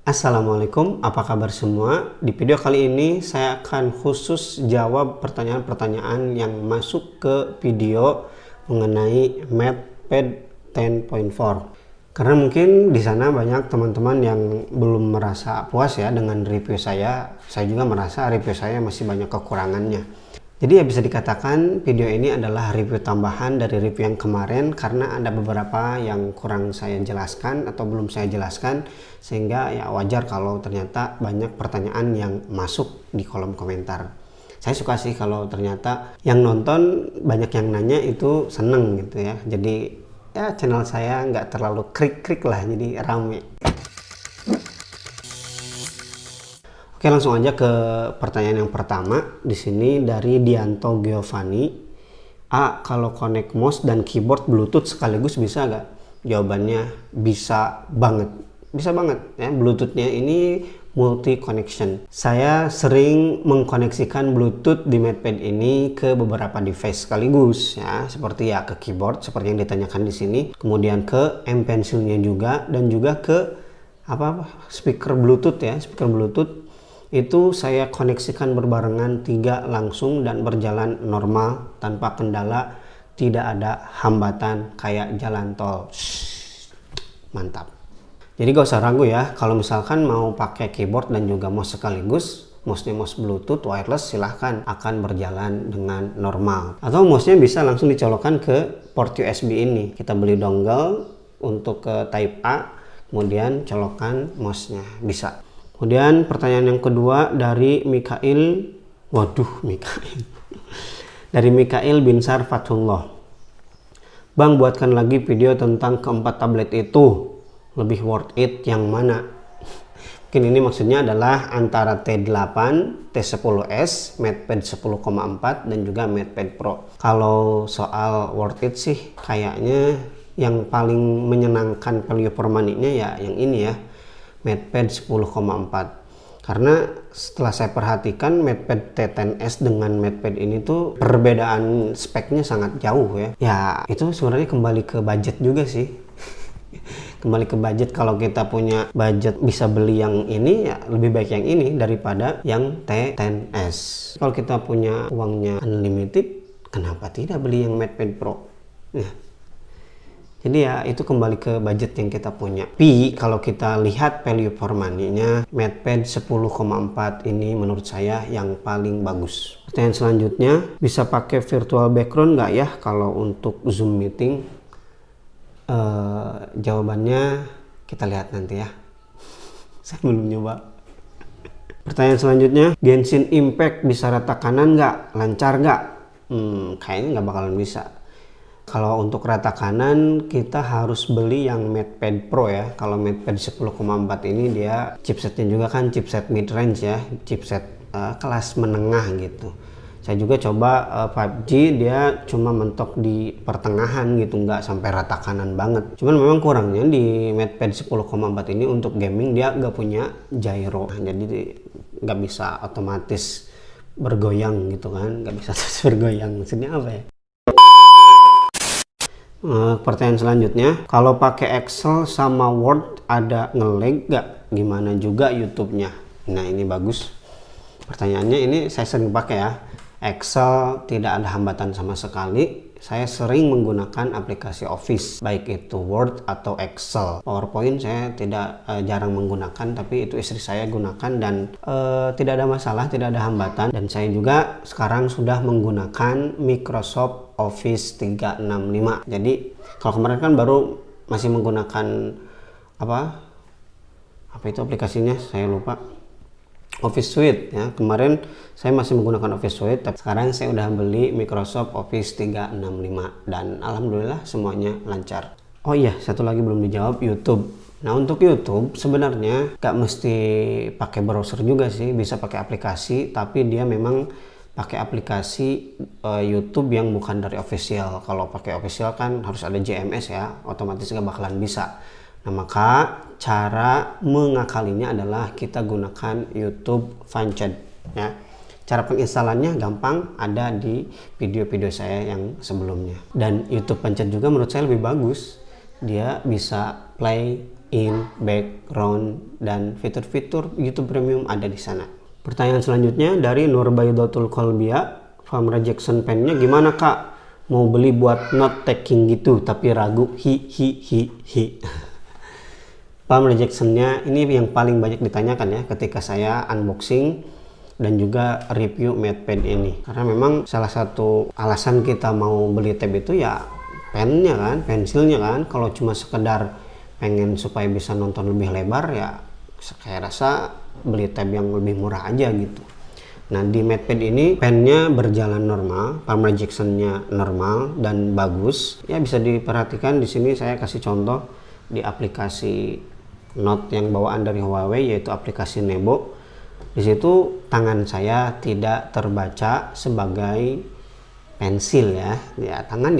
Assalamualaikum, apa kabar semua? Di video kali ini saya akan khusus jawab pertanyaan-pertanyaan yang masuk ke video mengenai MathPad 10.4. Karena mungkin di sana banyak teman-teman yang belum merasa puas ya dengan review saya. Saya juga merasa review saya masih banyak kekurangannya. Jadi ya bisa dikatakan video ini adalah review tambahan dari review yang kemarin karena ada beberapa yang kurang saya jelaskan atau belum saya jelaskan, sehingga ya wajar kalau ternyata banyak pertanyaan yang masuk di kolom komentar. Saya suka sih kalau ternyata yang nonton banyak yang nanya, itu seneng gitu ya. Jadi ya channel saya nggak terlalu krik-krik lah, jadi rame. Oke, langsung aja ke pertanyaan yang pertama. Di sini dari Dianto Giovanni. Kalau connect mouse dan keyboard Bluetooth sekaligus bisa nggak? Jawabannya bisa banget. Bisa banget ya. Bluetoothnya ini multi connection. Saya sering mengkoneksikan Bluetooth di MathPad ini ke beberapa device sekaligus ya, seperti ya ke keyboard seperti yang ditanyakan di sini, kemudian ke M Pencilnya juga, dan juga ke speaker Bluetooth ya, speaker Bluetooth. Itu saya koneksikan berbarengan 3 langsung dan berjalan normal tanpa kendala, tidak ada hambatan kayak jalan tol. Mantap. Jadi gak usah ragu ya, kalau misalkan mau pakai keyboard dan juga mouse sekaligus, mouse-nya mouse Bluetooth wireless, silahkan, akan berjalan dengan normal. Atau mouse-nya bisa langsung dicolokkan ke port USB ini. Kita beli dongle untuk ke type A, kemudian colokkan mouse-nya, bisa. Kemudian pertanyaan yang kedua dari Mikail. Dari Mikail Binsar Fatullah. Bang, buatkan lagi video tentang keempat tablet itu. Lebih worth it yang mana? Mungkin ini maksudnya adalah antara T8, T10S, MathPad 10,4 dan juga MathPad Pro. Kalau soal worth it sih kayaknya yang paling menyenangkan value for money-nya ya yang ini ya, MathPad 10,4. Karena setelah saya perhatikan MathPad T10S dengan MathPad ini tuh perbedaan speknya sangat jauh ya. Ya itu sebenarnya kembali ke budget juga sih. Kembali ke budget, kalau kita punya budget bisa beli yang ini ya lebih baik yang ini daripada yang T10S. Kalau kita punya uangnya unlimited, kenapa tidak beli yang MathPad Pro? Nah, jadi ya itu kembali ke budget yang kita punya. Tapi kalau kita lihat value for money-nya, MathPad 10,4 ini menurut saya yang paling bagus. Pertanyaan selanjutnya, bisa pakai virtual background nggak ya kalau untuk Zoom meeting? Jawabannya kita lihat nanti ya. Saya belum nyoba. Pertanyaan selanjutnya, Genshin Impact bisa rata kanan nggak? Lancar nggak? Kayaknya nggak bakalan bisa. Kalau untuk rata kanan kita harus beli yang MathPad Pro ya. Kalau MathPad 10,4 ini dia chipsetnya juga kan chipset mid range ya, chipset kelas menengah gitu. Saya juga coba 5G, dia cuma mentok di pertengahan gitu, nggak sampai rata kanan banget. Cuman memang kurangnya di MathPad 10,4 ini untuk gaming dia nggak punya gyro, jadi nggak bisa otomatis bergoyang gitu kan, nggak bisa terus bergoyang. Maksudnya apa ya? Pertanyaan selanjutnya, kalau pakai Excel sama Word ada nge-lag nggak? Gimana juga YouTube-nya? Nah ini bagus. Pertanyaannya ini saya sering pakai ya. Excel tidak ada hambatan sama sekali. Saya sering menggunakan aplikasi Office, baik itu Word atau Excel. PowerPoint saya tidak jarang menggunakan, tapi itu istri saya gunakan dan tidak ada masalah, tidak ada hambatan. Dan saya juga sekarang sudah menggunakan Microsoft Office 365. Jadi kalau kemarin kan baru masih menggunakan apa itu aplikasinya, saya lupa. Office Suite ya, kemarin saya masih menggunakan Office Suite, tapi sekarang saya udah beli Microsoft Office 365 dan alhamdulillah semuanya lancar. Oh iya, satu lagi belum dijawab, YouTube. Nah untuk YouTube sebenarnya gak mesti pakai browser juga sih, bisa pakai aplikasi, tapi dia memang pakai aplikasi YouTube yang bukan dari official. Kalau pakai official kan harus ada JMS ya, otomatis gak bakalan bisa. Nah maka cara mengakalinya adalah kita gunakan YouTube Fanchat ya. Cara penginstalannya gampang, ada di video-video saya yang sebelumnya. Dan YouTube Fanchat juga menurut saya lebih bagus. Dia bisa play in, background, dan fitur-fitur YouTube Premium ada di sana. Pertanyaan selanjutnya dari Nurbaidatul Kolbia, Palm Rejection Pen-nya gimana kak? Mau beli buat note taking gitu tapi ragu, hi. Palm Rejection-nya ini yang paling banyak ditanyakan ya ketika saya unboxing dan juga review MatePad ini, karena memang salah satu alasan kita mau beli tab itu ya pennya kan, pensilnya kan. Kalau cuma sekedar pengen supaya bisa nonton lebih lebar ya saya rasa beli tab yang lebih murah aja gitu. Nah di MatePad ini pennya berjalan normal, palm rejection-nya normal dan bagus ya. Bisa diperhatikan di sini saya kasih contoh di aplikasi Note yang bawaan dari Huawei, yaitu aplikasi Nebo. Di situ tangan saya tidak terbaca sebagai pensil ya. Ya tangan,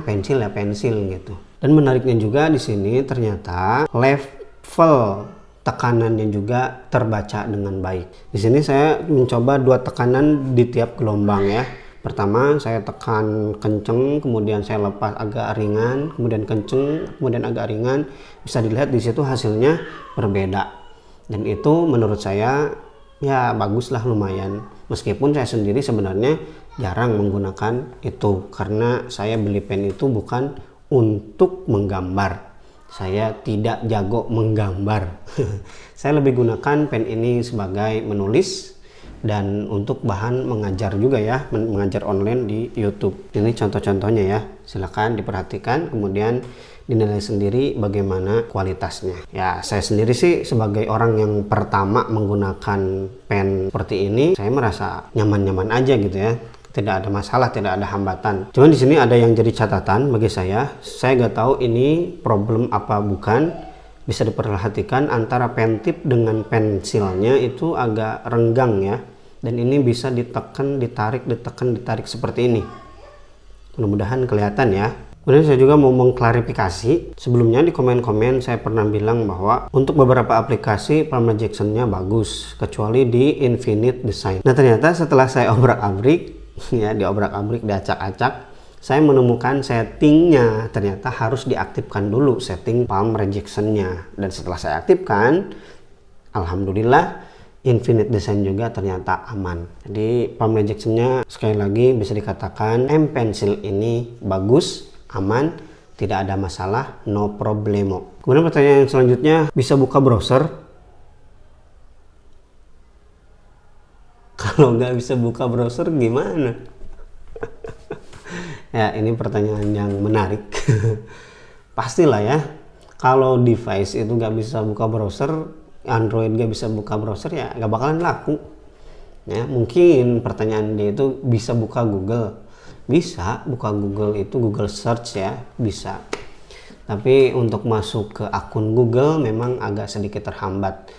pensil ya pensil gitu. Dan menariknya juga di sini ternyata level tekanannya juga terbaca dengan baik. Di sini saya mencoba 2 tekanan di tiap gelombang ya. Pertama saya tekan kenceng, kemudian saya lepas agak ringan, kemudian kenceng, kemudian agak ringan. Bisa dilihat di situ hasilnya berbeda. Dan itu menurut saya ya bagus lah, lumayan. Meskipun saya sendiri sebenarnya jarang menggunakan itu, karena saya beli pen itu bukan untuk menggambar. Saya tidak jago menggambar. Saya lebih gunakan pen ini sebagai menulis dan untuk bahan mengajar juga ya, mengajar online di YouTube. Ini contoh-contohnya ya, silakan diperhatikan kemudian dinilai sendiri bagaimana kualitasnya. Ya saya sendiri sih sebagai orang yang pertama menggunakan pen seperti ini, saya merasa nyaman-nyaman aja gitu ya, tidak ada masalah, tidak ada hambatan. Cuman di sini ada yang jadi catatan bagi saya nggak tahu ini problem apa bukan. Bisa diperhatikan antara pen tip dengan pensilnya itu agak renggang ya, dan ini bisa ditekan, ditarik, ditekan, ditarik seperti ini. Mudah-mudahan kelihatan ya. Kemudian saya juga mau mengklarifikasi, sebelumnya di komen-komen saya pernah bilang bahwa untuk beberapa aplikasi palm rejection-nya bagus, kecuali di Infinite Design. Nah ternyata setelah saya obrak-abrik ya, diobrak-abrik, diacak-acak, saya menemukan settingnya ternyata harus diaktifkan dulu setting palm rejection-nya. Dan setelah saya aktifkan, alhamdulillah Infinite Design juga ternyata aman. Jadi palm rejection-nya sekali lagi bisa dikatakan M Pencil ini bagus, aman, tidak ada masalah, no problemo. Kemudian pertanyaan selanjutnya, bisa buka browser? Kalau nggak bisa buka browser gimana? Ya ini pertanyaan yang menarik. Pastilah ya, kalau device itu nggak bisa buka browser, Android nggak bisa buka browser ya nggak bakalan laku. Ya mungkin pertanyaan dia itu bisa buka Google, bisa buka Google itu Google Search ya bisa. Tapi untuk masuk ke akun Google memang agak sedikit terhambat.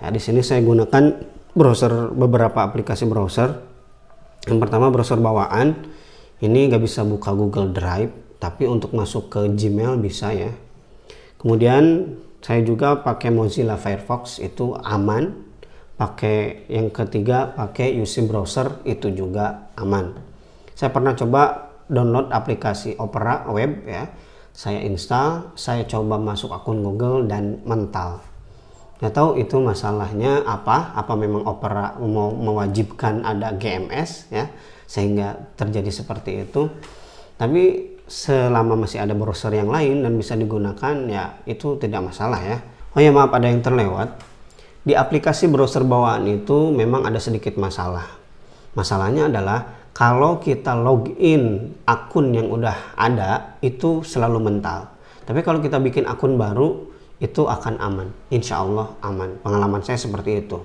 Ya di sini saya gunakan browser, beberapa aplikasi browser. Yang pertama browser bawaan, ini nggak bisa buka Google Drive, tapi untuk masuk ke Gmail bisa ya. Kemudian saya juga pakai Mozilla Firefox, itu aman. Pakai yang ketiga pakai UC browser, itu juga aman. Saya pernah coba download aplikasi Opera Web ya. Saya install, saya coba masuk akun Google dan mental. Nggak tahu itu masalahnya apa memang Opera mewajibkan ada GMS ya sehingga terjadi seperti itu. Tapi selama masih ada browser yang lain dan bisa digunakan ya itu tidak masalah ya. Oh ya maaf, ada yang terlewat. Di aplikasi browser bawaan itu memang ada sedikit masalah. Masalahnya adalah kalau kita login akun yang udah ada itu selalu mental. Tapi kalau kita bikin akun baru itu akan aman. Insya Allah aman. Pengalaman saya seperti itu.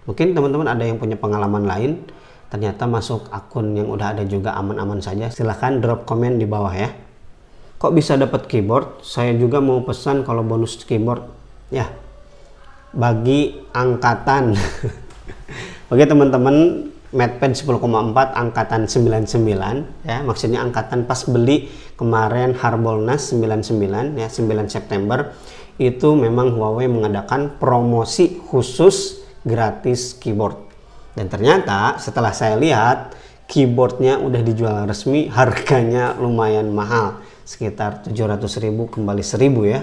Mungkin teman-teman ada yang punya pengalaman lain, ternyata masuk akun yang udah ada juga aman-aman saja. Silahkan drop komen di bawah ya. Kok bisa dapat keyboard? Saya juga mau pesan kalau bonus keyboard ya bagi angkatan bagi teman-teman MatePad 10,4 angkatan 99 ya, maksudnya angkatan pas beli kemarin Harbolnas 99 ya, 9 September itu memang Huawei mengadakan promosi khusus gratis keyboard. Dan ternyata setelah saya lihat keyboardnya udah dijual resmi, harganya lumayan mahal, sekitar 700.000 kembali 1.000 ya.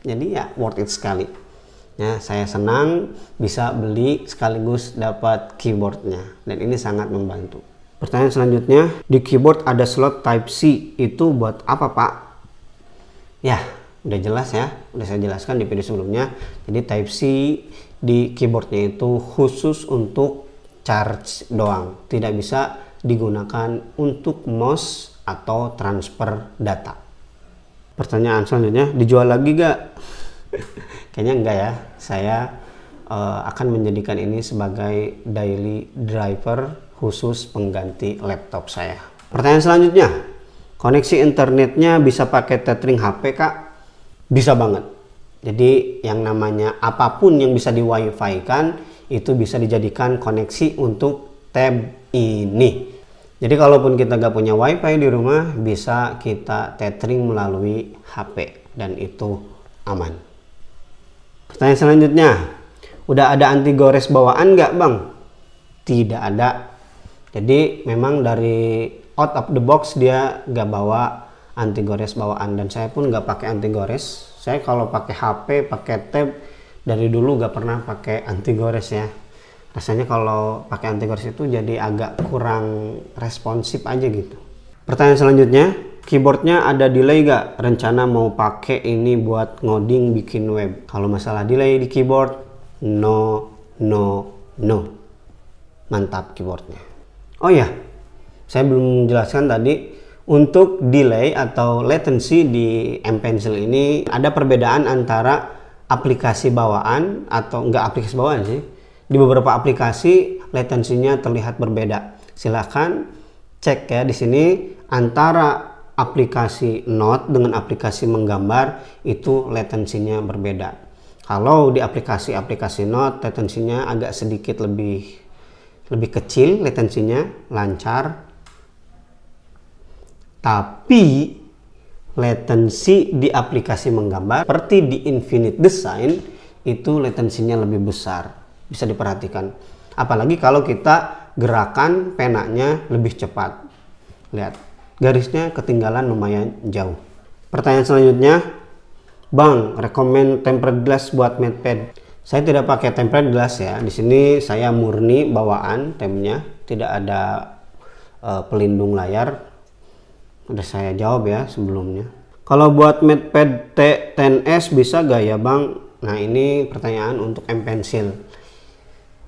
Jadi ya worth it sekali. Ya, saya senang bisa beli sekaligus dapat keyboardnya, dan ini sangat membantu. Pertanyaan selanjutnya, di keyboard ada slot Type C, itu buat apa Pak? Ya, udah jelas ya, udah saya jelaskan di video sebelumnya. Jadi Type C di keyboardnya itu khusus untuk charge doang, tidak bisa digunakan untuk mouse atau transfer data. Pertanyaan selanjutnya, dijual lagi gak? Kayaknya enggak ya. Saya akan menjadikan ini sebagai daily driver khusus pengganti laptop saya. Pertanyaan selanjutnya, koneksi internetnya bisa pakai tethering HP Kak? Bisa banget. Jadi yang namanya apapun yang bisa di wifi kan itu bisa dijadikan koneksi untuk tab ini. Jadi kalaupun kita gak punya wifi di rumah, bisa kita tethering melalui HP dan itu aman. Pertanyaan selanjutnya, udah ada anti gores bawaan nggak Bang? Tidak ada. Jadi memang dari out of the box dia nggak bawa anti gores bawaan, dan saya pun nggak pakai anti gores. Saya kalau pakai HP, pakai tab dari dulu nggak pernah pakai anti gores ya. Rasanya kalau pakai anti gores itu jadi agak kurang responsif aja gitu. Pertanyaan selanjutnya, keyboardnya ada delay gak? Rencana mau pakai ini buat ngoding bikin web. Kalau masalah delay di keyboard, no. Mantap keyboardnya. Oh ya, saya belum menjelaskan tadi, untuk delay atau latency di M Pencil ini ada perbedaan antara aplikasi bawaan atau enggak aplikasi bawaan sih. Di beberapa aplikasi latensinya terlihat berbeda. Silahkan cek ya di sini antara aplikasi Note dengan aplikasi menggambar itu latensinya berbeda. Kalau di aplikasi Note latensinya agak sedikit lebih kecil, latensinya lancar. Tapi latensi di aplikasi menggambar seperti di Infinite Design itu latensinya lebih besar. Bisa diperhatikan. Apalagi kalau kita gerakan penanya lebih cepat. Lihat, garisnya ketinggalan lumayan jauh. Pertanyaan selanjutnya, Bang, rekomend tempered glass buat MatePad. Saya tidak pakai tempered glass ya. Di sini saya murni bawaan temnya, tidak ada pelindung layar. Udah saya jawab ya sebelumnya. Kalau buat MatePad T10s bisa gak ya Bang? Nah ini pertanyaan untuk M Pencil.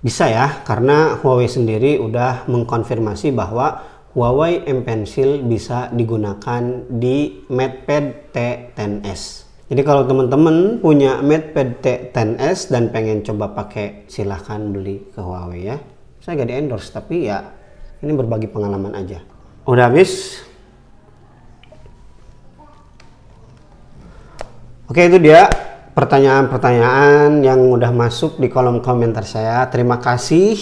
Bisa ya, karena Huawei sendiri udah mengkonfirmasi bahwa Huawei M Pencil bisa digunakan di MatePad T10s. Jadi kalau teman-teman punya MatePad T10s dan pengen coba pakai, silahkan beli ke Huawei ya. Saya gak di endorse, tapi ya ini berbagi pengalaman aja. Udah habis. Oke, itu dia pertanyaan-pertanyaan yang udah masuk di kolom komentar saya. Terima kasih.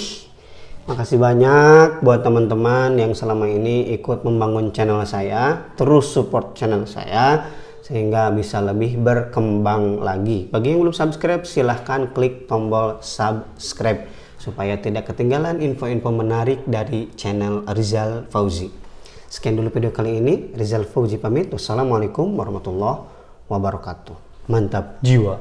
Makasih banyak buat teman-teman yang selama ini ikut membangun channel saya. Terus support channel saya sehingga bisa lebih berkembang lagi. Bagi yang belum subscribe, silahkan klik tombol subscribe supaya tidak ketinggalan info-info menarik dari channel Rizal Fauzi. Sekian dulu video kali ini. Rizal Fauzi pamit. Wassalamualaikum warahmatullahi wabarakatuh. Mantap jiwa.